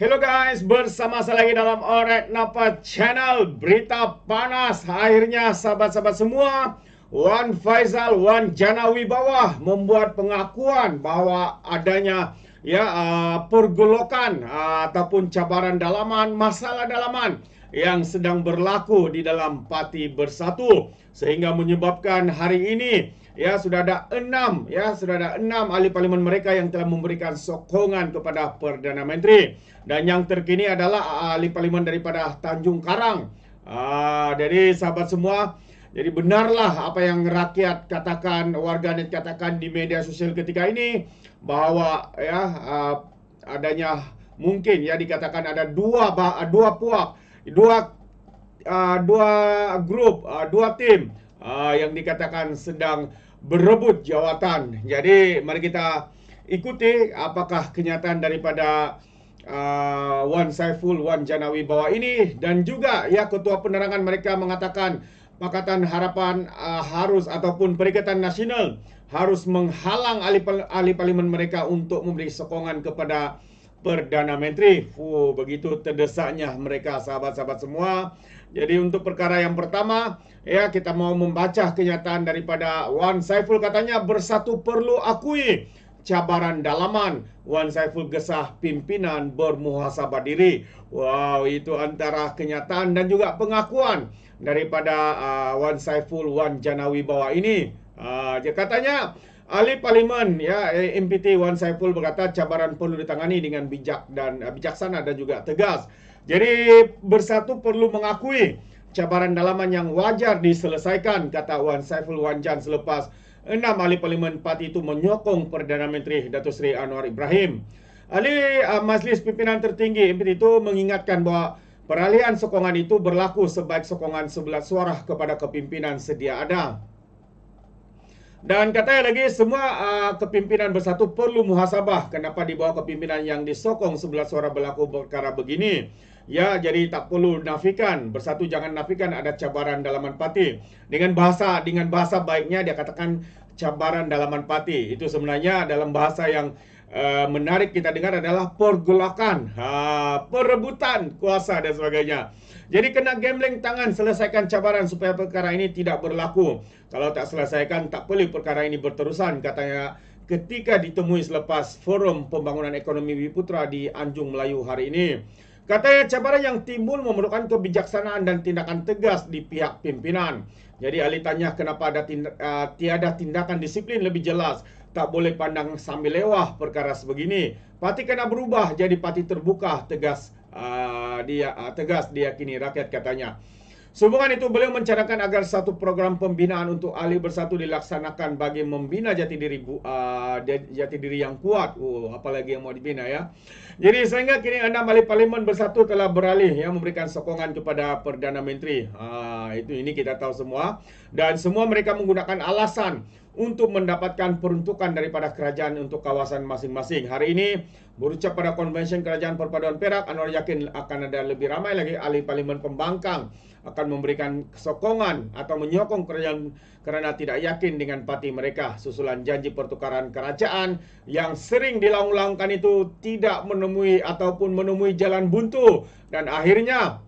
Hello guys, bersama saya lagi dalam Orek Napa Channel. Berita panas, akhirnya sahabat-sahabat semua, Wan Faisal, Wan Jana Wibawa membuat pengakuan bahwa adanya pergolakan ataupun cabaran dalaman, masalah dalaman yang sedang berlaku di dalam Parti Bersatu, sehingga menyebabkan hari ini sudah ada enam ahli parlimen mereka yang telah memberikan sokongan kepada Perdana Menteri. Dan yang terkini adalah ahli parlimen daripada Tanjung Karang. Jadi sahabat semua, jadi benarlah apa yang rakyat katakan, warganet katakan di media sosial ketika ini, bahwa adanya mungkin dikatakan ada dua grup, dua tim yang dikatakan sedang berebut jawatan. Jadi mari kita ikuti apakah kenyataan daripada Wan Saiful, Wan Jana Wibawa ini, dan juga ketua penerangan mereka mengatakan Pakatan Harapan harus ataupun Perikatan Nasional harus menghalang ahli parlimen mereka untuk memberi sokongan kepada Perdana Menteri. Begitu terdesaknya mereka, sahabat-sahabat semua. Jadi untuk perkara yang pertama, kita mau membaca kenyataan daripada Wan Saiful. Katanya Bersatu perlu akui cabaran dalaman. Wan Saiful gesah pimpinan bermuhasabah diri. Wow, itu antara kenyataan dan juga pengakuan daripada Wan Saiful, Wan Jana Wibawa ini. Katanya ahli parlimen MPT Wan Saiful berkata cabaran perlu ditangani dengan bijak dan bijaksana dan juga tegas. Jadi Bersatu perlu mengakui cabaran dalaman yang wajar diselesaikan, kata Wan Saiful Wan Jan selepas 6 ahli parlimen parti itu menyokong Perdana Menteri Datuk Seri Anwar Ibrahim. Ahli Majlis Pimpinan Tertinggi MPT itu mengingatkan bahawa peralihan sokongan itu berlaku sebaik sokongan 11 suara kepada kepimpinan sedia ada. Dan katanya lagi, semua kepimpinan Bersatu perlu muhasabah kenapa di bawah kepimpinan yang disokong 11 suara berlaku perkara begini. Jadi tak perlu nafikan, Bersatu jangan nafikan ada cabaran dalaman parti. Dengan bahasa baiknya dia katakan cabaran dalaman parti. Itu sebenarnya dalam bahasa yang menarik kita dengar adalah pergolakan, perebutan kuasa dan sebagainya. Jadi kena gambling tangan, selesaikan cabaran supaya perkara ini tidak berlaku. Kalau tak selesaikan, tak perlu perkara ini berterusan, katanya ketika ditemui selepas Forum Pembangunan Ekonomi Bumi di Anjung Melayu hari ini. Katanya cabaran yang timbul memerlukan kebijaksanaan dan tindakan tegas di pihak pimpinan. Jadi ahli tanya kenapa ada tiada tindakan disiplin lebih jelas. Tak boleh pandang sambil lewah perkara sebegini. Parti kena berubah jadi parti terbuka, tegas diyakini rakyat, katanya. Sehubungan itu beliau mencanangkan agar satu program pembinaan untuk ahli Bersatu dilaksanakan bagi membina jati diri yang kuat. Apalagi yang mau dibina Jadi sehingga kini 6 ahli parlimen Bersatu telah beralih memberikan sokongan kepada Perdana Menteri. Ini kita tahu semua. Dan semua mereka menggunakan alasan untuk mendapatkan peruntukan daripada kerajaan untuk kawasan masing-masing. Hari ini berucap pada Konvensyen Kerajaan Perpaduan Perak, Anwar yakin akan ada lebih ramai lagi ahli parlimen pembangkang akan memberikan sokongan atau menyokong kerajaan kerana tidak yakin dengan parti mereka. Susulan janji pertukaran kerajaan yang sering dilaung-laungkan itu tidak menemui ataupun menemui jalan buntu. Dan akhirnya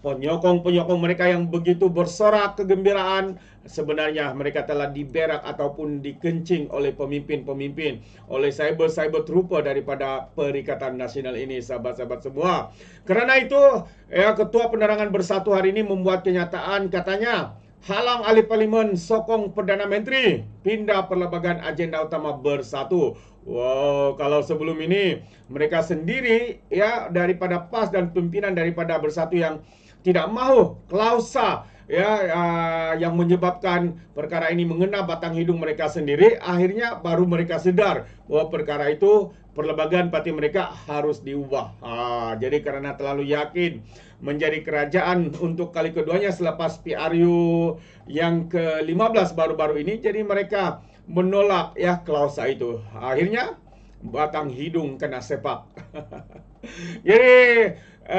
penyokong-penyokong mereka yang begitu bersorak kegembiraan, sebenarnya mereka telah diberak ataupun dikencing oleh pemimpin-pemimpin, oleh cyber trooper daripada Perikatan Nasional ini, sahabat-sahabat semua. Kerana itu, Ketua Penerangan Bersatu hari ini membuat kenyataan, katanya halang ahli parlimen sokong Perdana Menteri pindah perlembagaan agenda utama Bersatu. Wow, kalau sebelum ini mereka sendiri daripada PAS dan pimpinan daripada Bersatu yang tidak mahu klausa yang menyebabkan perkara ini mengena batang hidung mereka sendiri, akhirnya baru mereka sedar bahwa perkara itu perlembagaan parti mereka harus diubah. Jadi karena terlalu yakin menjadi kerajaan untuk kali keduanya selepas PRU yang ke-15 baru-baru ini, jadi mereka menolak klausa itu. Akhirnya batang hidung kena sepak. Jadi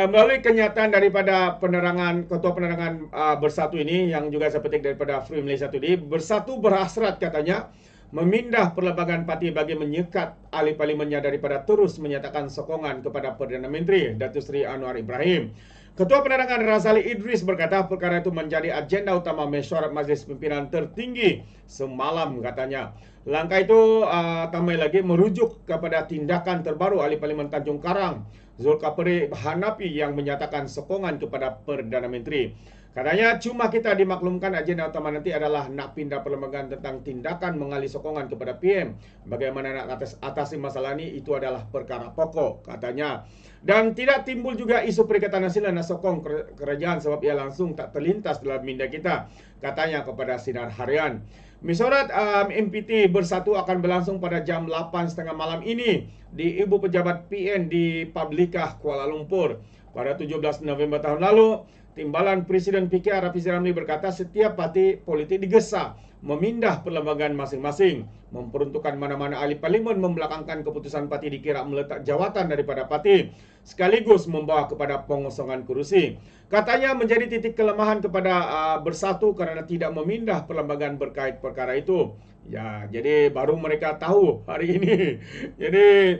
melalui kenyataan daripada Ketua Penerangan Bersatu ini, yang juga saya petik daripada Free Malaysia Today, Bersatu berhasrat, katanya, memindah perlembagaan parti bagi menyekat ahli parlimennya daripada terus menyatakan sokongan kepada Perdana Menteri Datuk Seri Anwar Ibrahim. Ketua Penerangan Razali Idris berkata perkara itu menjadi agenda utama mesyuarat Majlis Pimpinan Tertinggi semalam katanya. Langkah itu tambah lagi merujuk kepada tindakan terbaru ahli Parlimen Tanjung Karang Zulkifli Hanafi yang menyatakan sokongan kepada Perdana Menteri. Katanya cuma kita dimaklumkan agenda utama nanti adalah nak pindah perlembagaan tentang tindakan mengalih sokongan kepada PM. Bagaimana nak atasi masalah ini itu adalah perkara pokok katanya. Dan tidak timbul juga isu Perikatan Nasional nak sokong kerajaan sebab ia langsung tak terlintas dalam minda kita katanya kepada Sinar Harian. Mesyuarat MPT Bersatu akan berlangsung pada jam 8.30 malam ini di Ibu Pejabat PN di Publikah Kuala Lumpur. Pada 17 November tahun lalu, Timbalan Presiden PKR Rafizi Ramli berkata setiap parti politik digesa memindah perlembagaan masing-masing, memperuntukkan mana-mana ahli parlimen membelakangkan keputusan parti dikira meletak jawatan daripada parti, sekaligus membawa kepada pengosongan kerusi. Katanya menjadi titik kelemahan kepada Bersatu kerana tidak memindah perlembagaan berkait perkara itu. Ya, jadi baru mereka tahu hari ini. Jadi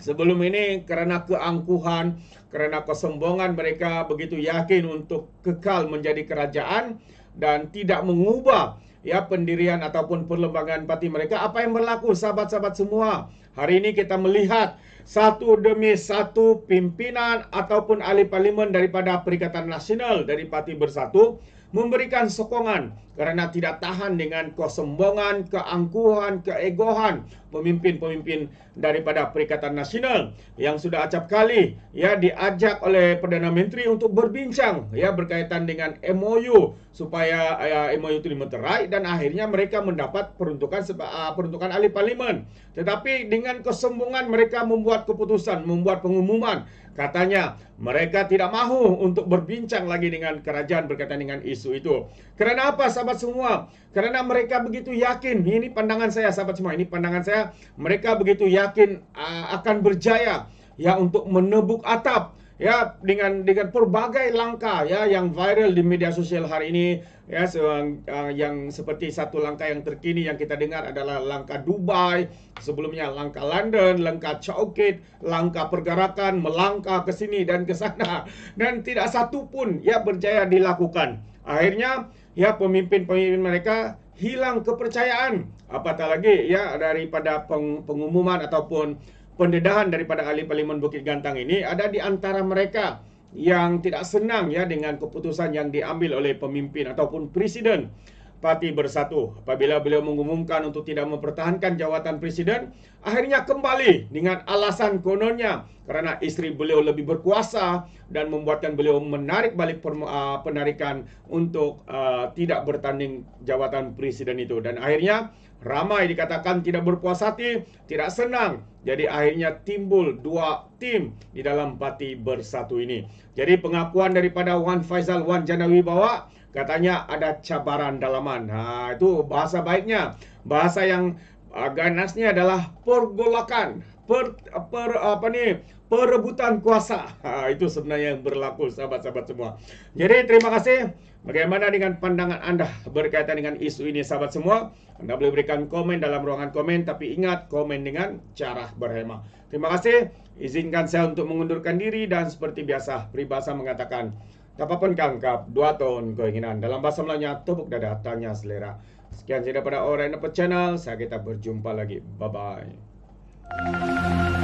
sebelum ini kerana keangkuhan, kerana kesombongan mereka begitu yakin untuk kekal menjadi kerajaan dan tidak mengubah pendirian ataupun perlembagaan parti mereka. Apa yang berlaku sahabat-sahabat semua? Hari ini kita melihat satu demi satu pimpinan ataupun ahli parlimen daripada Perikatan Nasional dari Parti Bersatu memberikan sokongan kerana tidak tahan dengan kesombongan, keangkuhan, keegohan pemimpin-pemimpin daripada Perikatan Nasional yang sudah acap kali diajak oleh Perdana Menteri untuk berbincang berkaitan dengan MOU supaya MOU itu dimeterai dan akhirnya mereka mendapat peruntukan ahli parlimen. Tetapi dengan kesombongan mereka membuat keputusan, membuat pengumuman. Katanya mereka tidak mahu untuk berbincang lagi dengan kerajaan berkaitan dengan isu itu. Kerana apa sahabat semua? Kerana mereka begitu yakin, ini pandangan saya sahabat semua, ini pandangan saya, mereka begitu yakin akan berjaya untuk menebuk atap dengan pelbagai langkah yang viral di media sosial hari ini yang seperti satu langkah yang terkini yang kita dengar adalah langkah Dubai, sebelumnya langkah London, langkah Chowkit, langkah pergerakan melangkah ke sini dan ke sana dan tidak satu pun berjaya dilakukan. Akhirnya pemimpin-pemimpin mereka hilang kepercayaan, apatah lagi daripada pengumuman ataupun pendedahan daripada ahli parlimen Bukit Gantang ini ada di antara mereka yang tidak senang dengan keputusan yang diambil oleh pemimpin ataupun presiden Parti Bersatu. Apabila beliau mengumumkan untuk tidak mempertahankan jawatan presiden, akhirnya kembali dengan alasan kononnya kerana isteri beliau lebih berkuasa dan membuatkan beliau menarik balik penarikan untuk tidak bertanding jawatan presiden itu. Dan akhirnya ramai dikatakan tidak berpuas hati, tidak senang. Jadi akhirnya timbul dua tim di dalam Parti Bersatu ini. Jadi pengakuan daripada Wan Faizal Wan Janawibawa katanya ada cabaran dalaman. Itu bahasa baiknya. Bahasa yang ganasnya adalah pergolakan, perebutan kuasa. Itu sebenarnya yang berlaku sahabat-sahabat semua. Jadi terima kasih. Bagaimana dengan pandangan anda berkaitan dengan isu ini sahabat semua? Anda boleh berikan komen dalam ruangan komen, tapi ingat komen dengan cara berhema. Terima kasih. Izinkan saya untuk mengundurkan diri dan seperti biasa peribahasa mengatakan tapapun kangkap, dua tahun keinginan. Dalam bahasa Melayunya, tepuk dada, tanya selera. Sekian saja daripada Orang Dapat Channel. Saya kita berjumpa lagi. Bye-bye.